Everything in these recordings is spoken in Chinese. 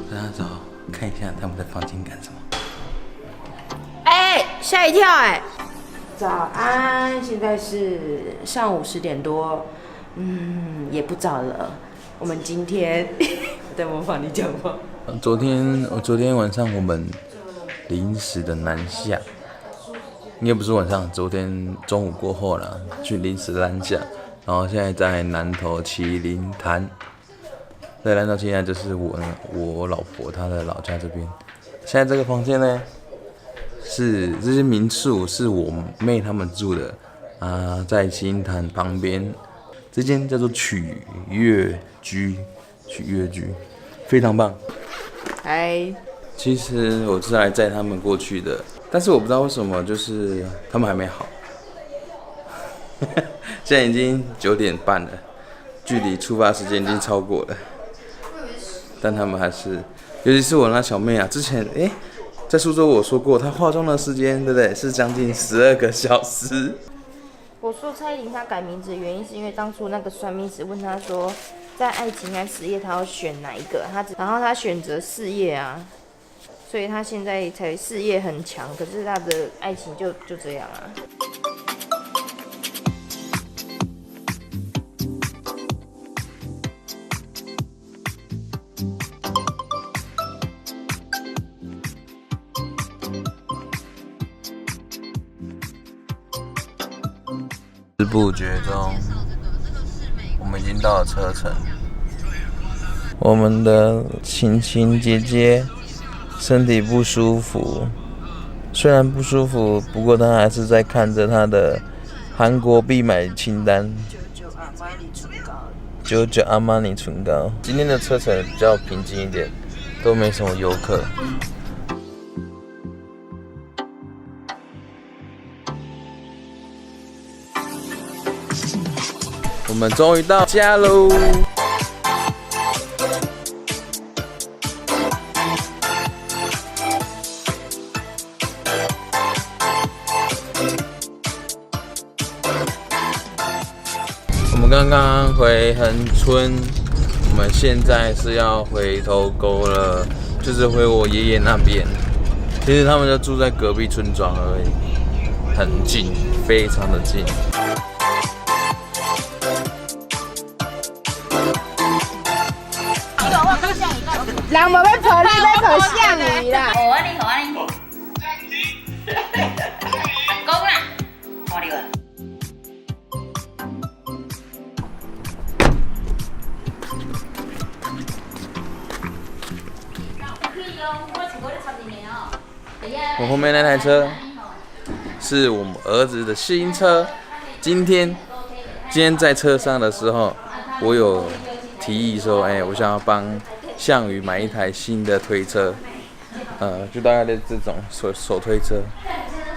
大家走，看一下他们的房间干什么。吓一跳早安，现在是上午10点多，也不早了。我们今天在模仿你讲话。昨天晚上我们临时的南下，应该不是晚上，昨天中午过后了，去临时南下，然后现在在南投麒麟潭。在南投麒麟潭就是我老婆她的老家这边。现在这个房间呢，是这些民宿是我妹他们住的啊，在麒麟潭旁边，这间叫做曲悦居，非常棒。其实我是来载他们过去的，但是我不知道为什么，就是他们还没好。现在已经9点半了，距离出发时间已经超过了，但他们还是，尤其是我那小妹啊，之前在苏州我说过，她化妆的时间对不对，是将近12个小时。我说蔡依林她改名字的原因是因为当初那个算命师问她说，在爱情和事业她要选哪一个，然后她选择事业啊，所以她现在才事业很强，可是她的爱情就这样啊。不知不觉中，我们已经到了车程。我们的晴晴姐姐身体不舒服，虽然不舒服，不过她还是在看着她的韩国必买清单。99阿玛尼唇膏。今天的车程比较平静一点，都没什么游客。我们终于到家喽！我们刚刚回恒春，我们现在是要回头沟了，就是回我爷爷那边。其实他们就住在隔壁村庄而已，很近，非常的近。人无要抱你，要抱象鱼啦。好啊你，讲啦，看你个。我后面那台车是我们儿子的新车。今天在车上的时候，我有提议说，我想要帮项羽买一台新的推车，就大概的这种手推车。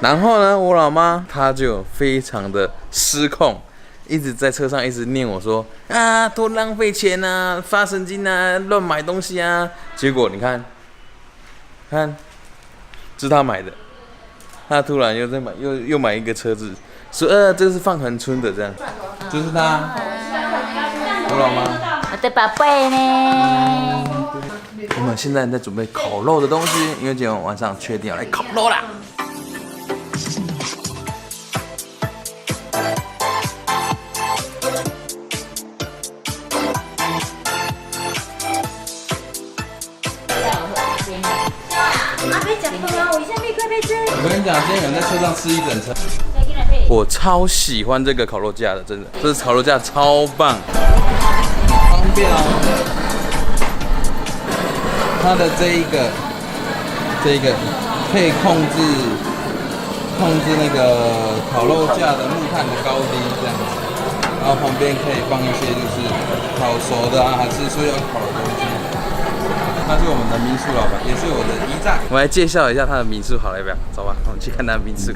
然后呢，我老妈她就非常的失控，一直在车上一直念我说啊，多浪费钱啊，发神经啊，乱买东西啊。结果你看，这是他买的，他突然又在买，又买一个车子，说这是放恒春的，这样，就是他，我老妈。我的宝贝呢？我们现在在准备烤肉的东西，因为今天晚上确定要来烤肉啦。我跟你讲，今天有人在车上吃一整车。我超喜欢这个烤肉架的，真的，这烤肉架超棒，方便哦。它的这一个可以控制那个烤肉架的木炭的高低这样子，然后旁边可以放一些就是烤熟的啊，还是说要烤的东西。他是我们的民宿老板，也是我的姨丈。我来介绍一下他的民宿好了，要不要？走吧，我们去看他的民宿。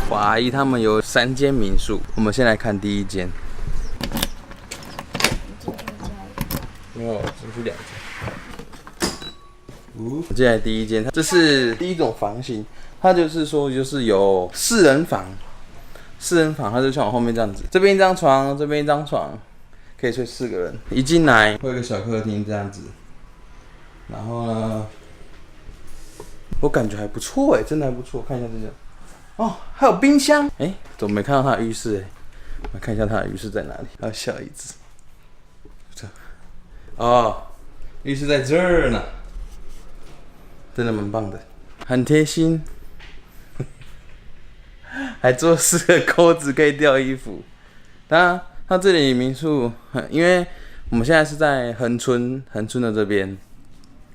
我阿姨他们有3间民宿，我们先来看第一间。没有，只是2间。进来第一间，这是第一种房型，它就是说就是有4人房，它就像我后面这样子，这边一张床，这边一张床，可以睡4个人。一进来会有个小客厅这样子，然后呢，我感觉还不错哎，真的还不错。看一下这个，哦，还有冰箱哎，怎么没看到它的浴室哎？我看一下它的浴室在哪里？还有小椅子。这，哦，浴室在这儿呢，真的蛮棒的，很贴心。还做4个钩子可以吊衣服。当然，它这里民宿，因为我们现在是在恒春的这边，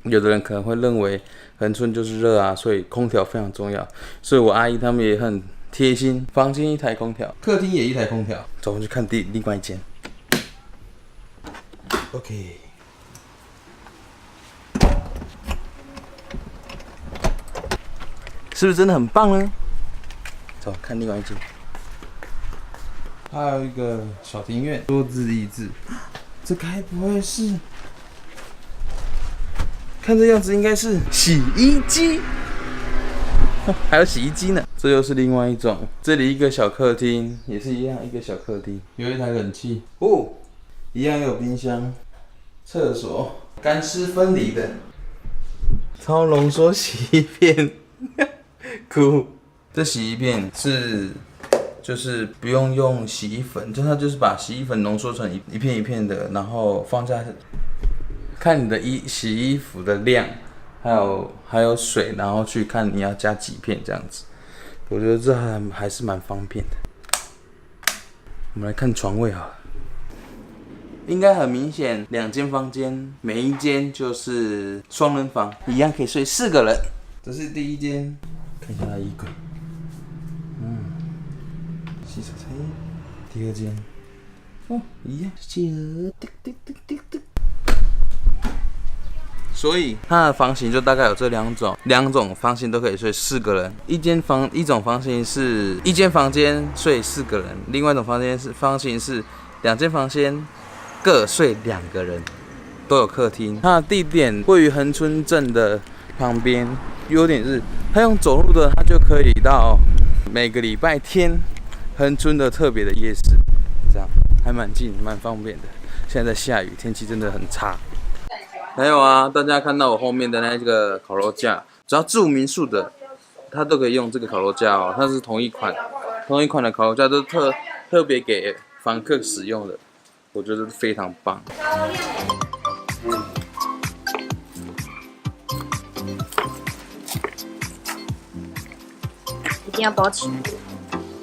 有的人可能会认为恒春就是热啊，所以空调非常重要。所以我阿姨他们也很贴心，房间1台空调，客厅也1台空调。走，我们去看另外一间。OK。是不是真的很棒呢？走，看另外一间，还有一个小庭院，多姿益智。这该不会是？看这样子应该是洗衣机，还有洗衣机呢。这又是另外一种。这里一个小客厅，也是一样，一个小客厅，有一台冷气哦，一样有冰箱、厕所，干湿分离的，超浓缩洗衣片，酷。这洗衣片就是不用洗衣粉，它就是把洗衣粉浓缩成一片一片的，然后放在看你的洗衣服的量，还有水，然后去看你要加几片这样子。我觉得这还是蛮方便的。我们来看床位好了，应该很明显，2间房间，每一间就是双人房，一样可以睡4个人。这是第一间，看一下它衣柜。洗手台，第2间，哦，一样，所以它的房型就大概有这两种房型都可以睡4个人。一种房型是1间房间睡4个人，另外一种房型是2间房间各睡2个人，都有客厅。它的地点位于恒春镇的旁边，优点是它用走路的，它就可以到每个礼拜天恒春的特别的夜市，这样还蛮近，蛮方便的。现在在下雨，天气真的很差。还有啊，大家看到我后面的那个烤肉架，只要住民宿的，它都可以用这个烤肉架哦。它是同一款的烤肉架，都特别给房客使用的，我觉得非常棒。一定要包起来，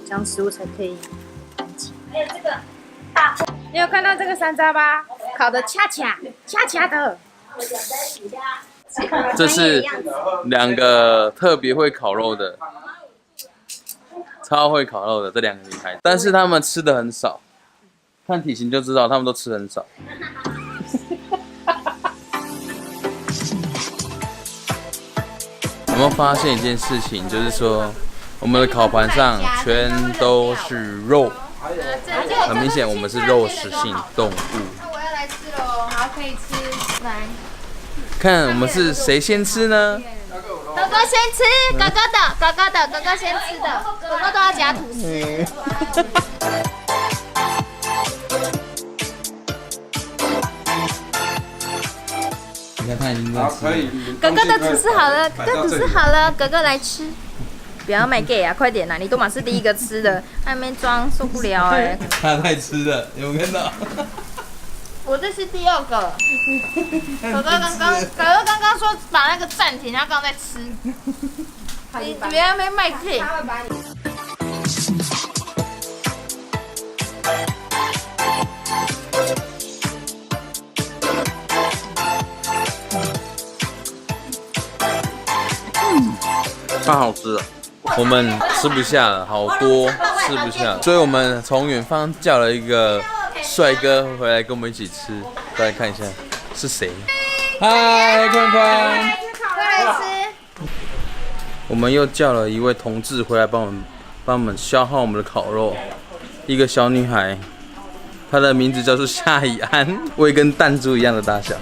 这样食物才可以干净。还有这个大，你有看到这个山楂吧？烤的恰恰的。这是2个特别会烤肉的，超会烤肉的这2个女孩，但是她们吃的很少，看体型就知道她们都吃很少。有没有发现一件事情，就是说我们的烤盘上全都是肉，很明显我们是肉食性动物。那我要来吃喽，好，可以吃，来。看我们是谁先吃呢？哥哥先吃，哥哥先吃的，哥哥都要夹吐司。你看他已经在吃。哥哥的吐司好了，哥哥吐司好了，哥哥来吃。不要卖 gay 啊，快点啦！你都嘛是第一个吃的，还没装，受不了哎。他在吃的，有没有看到？我这是第2个。哥哥刚刚说把那个暂停，他刚刚在吃。你别还没卖 gay。太好吃了，我们吃不下了，好多吃不下，所以我们从远方叫了一个帅哥回来跟我们一起吃。大家看一下是谁？嗨，宽宽，快来吃。我们又叫了一位同志回来帮我们消耗我们的烤肉，一个小女孩，她的名字叫做夏以安，胃跟弹珠一样的大小。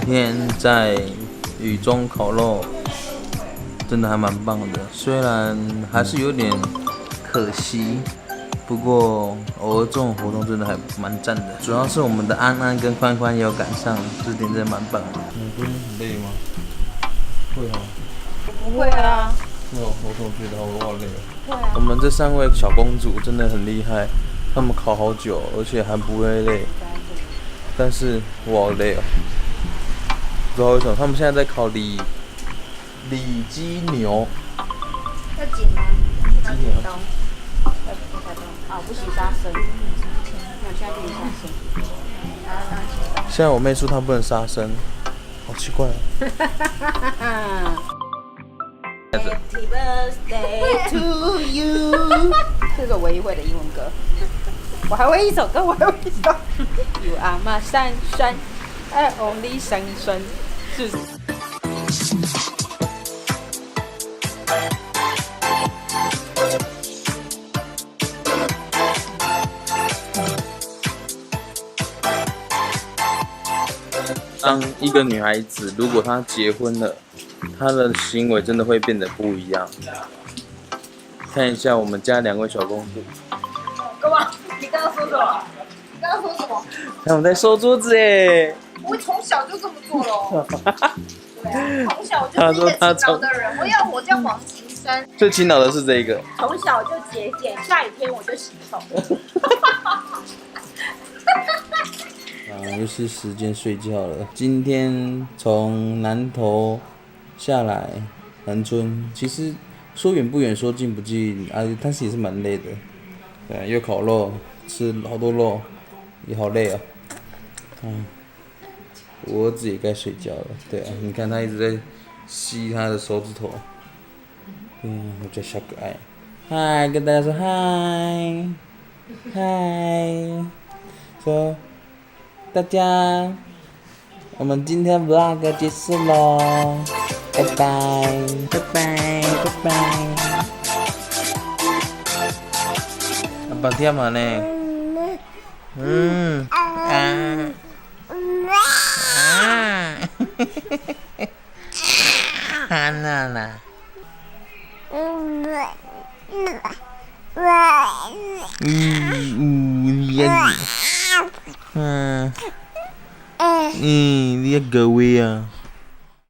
今天在雨中烤肉，真的还蛮棒的，虽然还是有点可惜，不过偶尔这种活动真的还蛮赞的。主要是我们的安安跟宽宽也有赶上，这点真的蛮棒的。你不会很累吗？会啊。不会啊。我总觉得我好累了。我们这3位小公主真的很厉害，她们考好久，而且还不会累。但是我好累哦，不知道为什么。他们现在在考里脊牛。要剪吗？拿剪刀。不行杀生。那我现在给你杀生。现在我妹说她不能杀生，好奇怪啊。Happy birthday to you， 这是我唯一会的英文歌。我还会一首歌，You are my sunshine, I only sunshine。当一个女孩子如果她结婚了，她的行为真的会变得不一样。看一下我们家2位小公主。干嘛？你刚刚说什么？你刚刚说什么？他们在收桌子耶！我从小就这么做了。对啊，从小就是一个勤劳的人。我叫黄晴生，最勤劳的是这个。从小就节俭，下雨天我就洗头。又是时间睡觉了。今天从南投下来南村，其实说远不远，说近不近啊，但是也是蛮累的。对，又烤肉，吃好多肉，也好累啊。我儿子也该睡觉了。对啊，你看他一直在吸他的手指头。我叫小可爱。嗨，跟大家说嗨，嗨，说。大家，我们今天 vlog 结束喽，拜拜，拜拜，拜拜。阿爸听嘛呢？安娜啦。你个位啊！